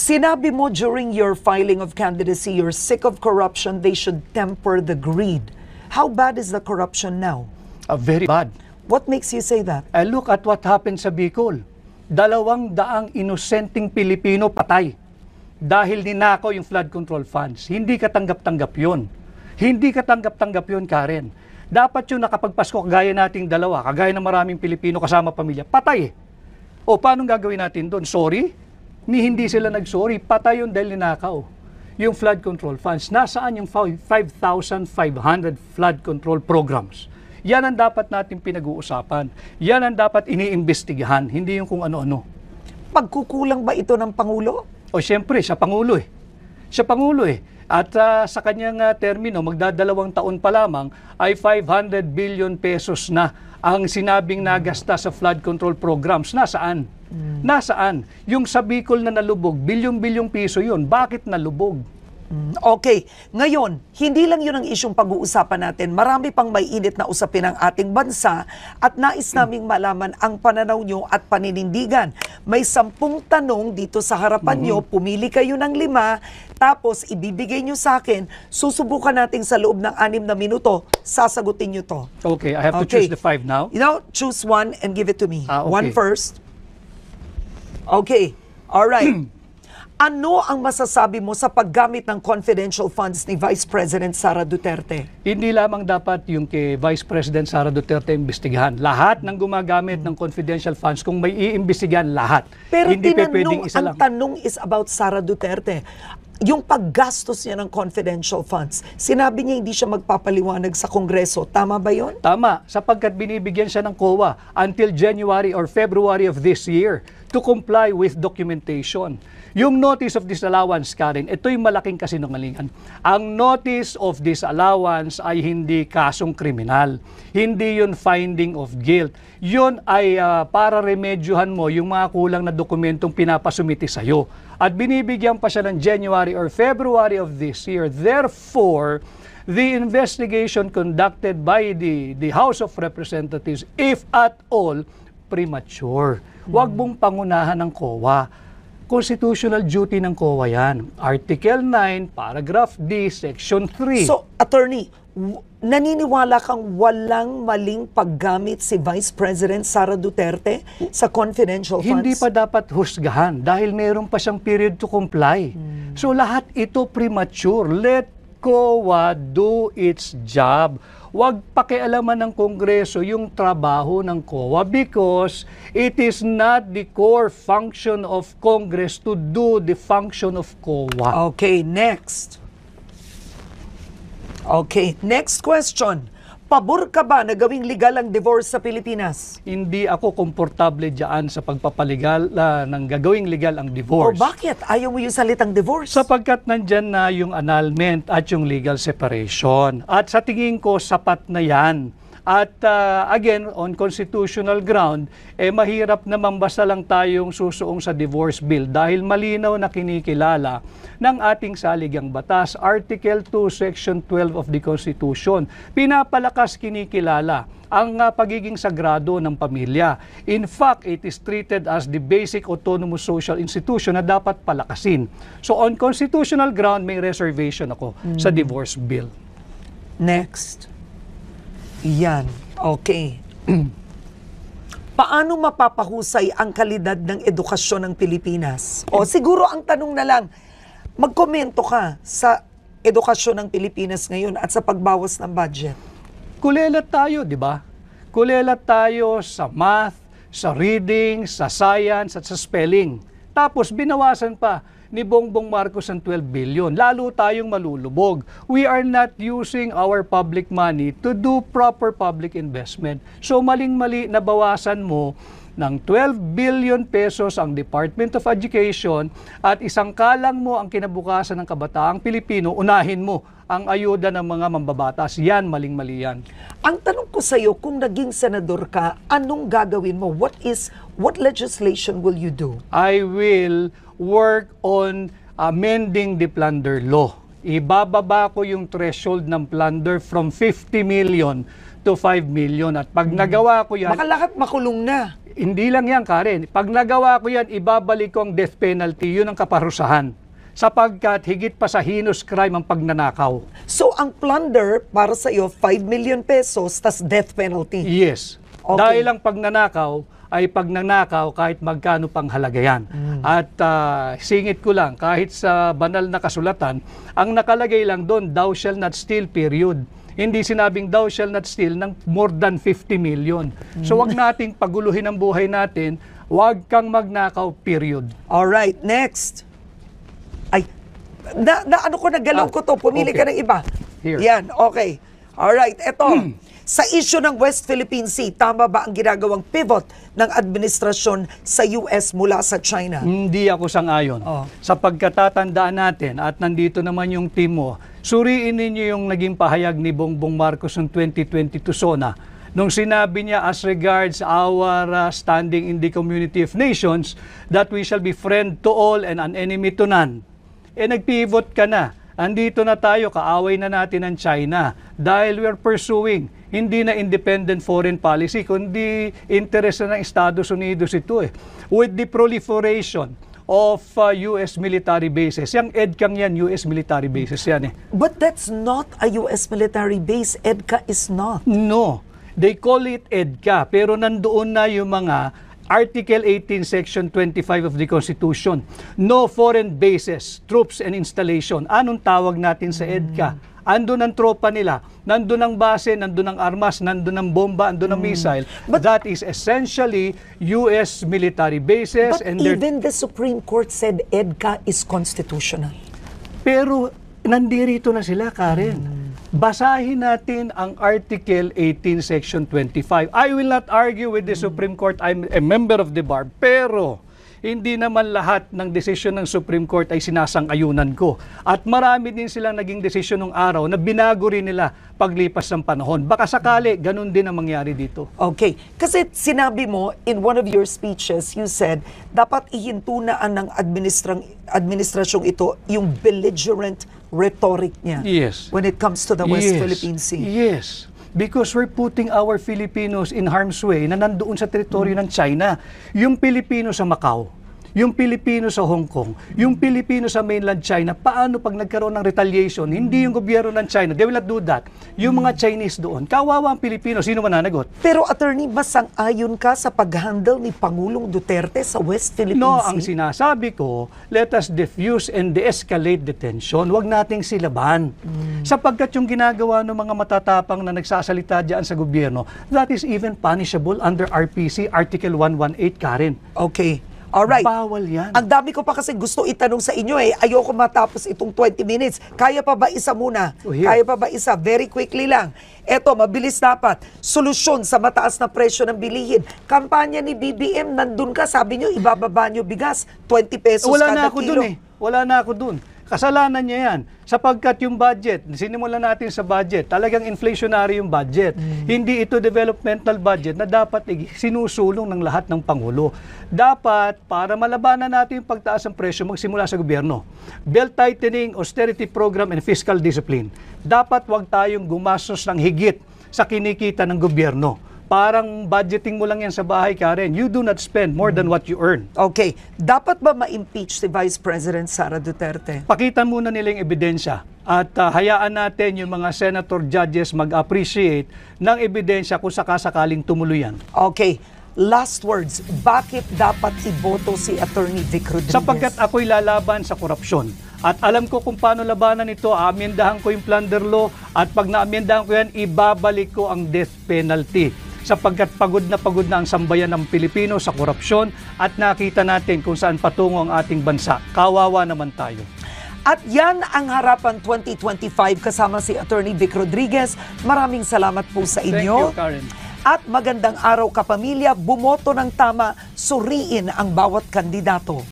Sinabi mo during your filing of candidacy, you're sick of corruption, they should temper the greed. How bad is the corruption now? Very bad. What makes you say that? Look at what happened sa Bicol. 200 inosenteng Pilipino patay dahil ninakaw yung flood control funds. Hindi katanggap-tanggap yun. Hindi katanggap-tanggap yun, Karen. Dapat yung nakapagpasko, kagaya nating dalawa, kagaya ng maraming Pilipino kasama pamilya, patay. O paano gagawin natin doon? Sorry? Hindi sila nag-sorry. Patay yun dahil ninakaw. Yung flood control funds. Nasaan yung 5,500 flood control programs? Yan ang dapat natin pinag-uusapan. Yan ang dapat iniimbestigahan, hindi yung kung ano-ano. Pagkukulang ba ito ng Pangulo? O siyempre, siya Pangulo eh. Siya Pangulo eh. At sa kanyang termino, magdadalawang taon pa lamang, ay 500 billion pesos na ang sinabing nagasta sa flood control programs. Nasaan? Nasaan? Yung sa Bicol na nalubog, bilyong-bilyong piso yun. Bakit nalubog? Okay. Ngayon, hindi lang yun ang isyong pag-uusapan natin. Marami pang may init na usapin ng ating bansa at nais naming malaman ang pananaw nyo at paninindigan. May 10 tanong dito sa harapan nyo. Pumili kayo ng 5, tapos ibibigay nyo sa akin. Susubukan natin sa loob ng 6 na minuto. Sasagutin nyo to. Okay, I have to choose the 5 now. You know, choose 1 and give it to me. Okay. 1 first. Okay. All right. Ano ang masasabi mo sa paggamit ng confidential funds ni Vice President Sara Duterte? Hindi lamang dapat yung kay Vice President Sara Duterte imbestigahan. Lahat ng gumagamit ng confidential funds, kung may iimbestigahan, lahat. Pero hindi pwedeng isa lang. Ang tanong is about Sara Duterte. Yung paggastos niya ng confidential funds, sinabi niya hindi siya magpapaliwanag sa Kongreso. Tama ba yun? Tama, sapagkat binibigyan siya ng COA until January or February of this year to comply with documentation. Yung notice of disallowance, Karen, ito'y malaking kasinungalingan. Ang notice of disallowance ay hindi kasong kriminal. Hindi yun finding of guilt. Yun ay para remedyohan mo yung mga kulang na dokumentong pinapasumiti sa'yo. At binibigyan pa siya ng January or February of this year. Therefore, the investigation conducted by the House of Representatives, if at all, premature. Huwag mong pangunahan ng COA. Constitutional duty ng COA yan. Article 9, Paragraph D, Section 3. So, Attorney, naniniwala kang walang maling paggamit si Vice President Sara Duterte sa confidential funds? Hindi pa dapat husgahan dahil meron pa siyang period to comply. So, lahat ito premature. Let COA do its job. Huwag pakialaman ng Kongreso yung trabaho ng COA because it is not the core function of Congress to do the function of COA. Okay, next. Okay, next question. Pabor ka ba na gawing legal ang divorce sa Pilipinas? Hindi ako komportable diyan sa pagpapaligal ng gagawing legal ang divorce. O bakit? Ayaw mo yung salitang divorce? Sapagkat nandyan na yung annulment at yung legal separation. At sa tingin ko, sapat na yan. At again, on constitutional ground, mahirap naman basta lang tayong susuong sa divorce bill dahil malinaw na kinikilala ng ating saligang batas, Article 2, Section 12 of the Constitution. Pinapalakas kinikilala ang pagiging sagrado ng pamilya. In fact, it is treated as the basic autonomous social institution na dapat palakasin. So on constitutional ground, may reservation ako sa divorce bill. Next. Yan. Okay. Paano mapapahusay ang kalidad ng edukasyon ng Pilipinas? O siguro ang tanong na lang, magkomento ka sa edukasyon ng Pilipinas ngayon at sa pagbawas ng budget. Kulelat tayo, di ba? Kulelat tayo sa math, sa reading, sa science, at sa spelling. Tapos binawasan pa ni Bongbong Marcos ang 12 billion. Lalo tayong malulubog. We are not using our public money to do proper public investment. So maling-mali na bawasan mo ng 12 billion pesos ang Department of Education at isang kalang mo ang kinabukasan ng kabataang Pilipino, unahin mo ang ayuda ng mga mambabatas. Yan, maling-mali yan. Ang tanong ko sa iyo, kung naging senador ka, anong gagawin mo? What legislation will you do? I will work on amending the plunder law. ibababa ko yung threshold ng plunder from 50 million to 5 million. At pag nagawa ko yan, Makalakat makulong na. hindi lang yan, Karen. Pag nagawa ko yan, ibabalik ko ang death penalty. Yun ang kaparusahan. Sapagkat higit pa sa heinous crime ang pagnanakaw. So, ang plunder para sa iyo, 5 million pesos, tas death penalty. Yes. Okay. Dahil ang pagnanakaw ay pagnanakaw kahit magkano pang halaga yan. At singit ko lang, kahit sa banal na kasulatan, ang nakalagay lang doon, thou shall not steal, period. Hindi sinabing thou shall not steal ng more than 50 million. So wag nating paguluhin ang buhay natin, wag kang magnakaw, period. Alright, next. Ay, ano ko, nagalaw ko to. Pumili ka okay. ng iba. Here. Yan, okay. Alright, eto. Sa issue ng West Philippine Sea, tama ba ang ginagawang pivot ng administrasyon sa US mula sa China? Hindi ako sang-ayon. Oh. Sa pagkatatandaan natin, at nandito naman yung team mo, suriin ninyo yung naging pahayag ni Bongbong Marcos noong 2022 SONA. Nung sinabi niya, as regards our standing in the community of nations, that we shall be friend to all and an enemy to none. Nag-pivot ka na. Andito na tayo, kaaway na natin ang China dahil we are pursuing hindi na independent foreign policy, kundi interest na ng Estados Unidos ito eh. With the proliferation of US military bases. Yung EDCAng yan, US military bases yan eh. But that's not a US military base. EDCA is not. No, they call it EDCA, pero nandoon na yung mga Article 18, Section 25 of the Constitution. No foreign bases, troops and installation. Anong tawag natin sa EDCA? Andun ang tropa nila, nandun ang base, nandun ang armas, nandun ang bomba, nandun ang missile. But that is essentially US military bases. But and even the Supreme Court said EDCA is constitutional. Pero nandirito na sila, Karen. Basahin natin ang Article 18, Section 25. I will not argue with the Supreme Court. I'm a member of the bar. Pero hindi naman lahat ng desisyon ng Supreme Court ay sinasang-ayunan ko. At marami din silang naging desisyon ng araw na binago rin nila paglipas ng panahon. Baka sakali, ganun din ang mangyari dito. Okay. Kasi sinabi mo, in one of your speeches, you said, dapat ihintunaan ng administrasyong ito yung belligerent rhetoric niya. Yes. When it comes to the West Philippine Sea. Yes. Because we're putting our Filipinos in harm's way na nandoon sa teritoryo ng China. Yung Pilipino sa Macau, yung Pilipino sa Hong Kong, yung Pilipino sa mainland China, paano pag nagkaroon ng retaliation? Hindi yung gobyerno ng China, they will not do that. Yung mga Chinese doon, kawawa ang Pilipino, sino mananagot? Pero attorney, masang-ayon ka sa pag-handle ni Pangulong Duterte sa West Philippine No, Sea? ang sinasabi ko, let us diffuse and de-escalate the tension. Huwag nating silaban. Sapagkat yung ginagawa ng mga matatapang na nagsasalita dyan sa gobyerno, that is even punishable under RPC Article 118, Karen. Okay. Alright. Bawal yan. Ang dami ko pa kasi gusto itanong sa inyo eh. Ayoko matapos itong 20 minutes. Kaya pa ba isa muna? Oh, here. Kaya pa ba isa? Very quickly lang. Eto, mabilis dapat. Solusyon sa mataas na presyo ng bilihin. Kampanya ni BBM, nandun ka. Sabi nyo, ibababa nyo bigas. 20 pesos Wala kada na ako kilo. dun eh. Wala na ako dun. Kasalanan niya yan. Sapagkat yung budget, sinimulan natin sa budget, talagang inflationary yung budget. Hindi ito developmental budget na dapat sinusulong ng lahat ng Pangulo. Dapat, para malabanan natin yung pagtaas ng presyo, magsimula sa gobyerno. Belt tightening, austerity program, and fiscal discipline. Dapat wag tayong gumastos ng higit sa kinikita ng gobyerno. Parang budgeting mo lang yan sa bahay, Karen. You do not spend more than what you earn. Okay. Dapat ba ma-impeach si Vice President Sara Duterte? Pakita muna nila yung ebidensya at hayaan natin yung mga senator judges mag-appreciate ng ebidensya kung sakasakaling tumuloy yan. Okay. Last words. Bakit dapat iboto si Attorney Vic Rodriguez? Sapagkat ako'y lalaban sa korupsyon. At alam ko kung paano labanan ito, aamyendahan ko yung plunder law at pag naamyendahan ko yan, ibabalik ko ang death penalty. Sapagkat pagod na ang sambayan ng Pilipino sa korupsyon at nakita natin kung saan patungo ang ating bansa. Kawawa naman tayo. At yan ang Harapan 2025 kasama si Attorney Vic Rodriguez. Maraming salamat po sa inyo. Thank you, Karen. At magandang araw kapamilya, bumoto ng tama, suriin ang bawat kandidato.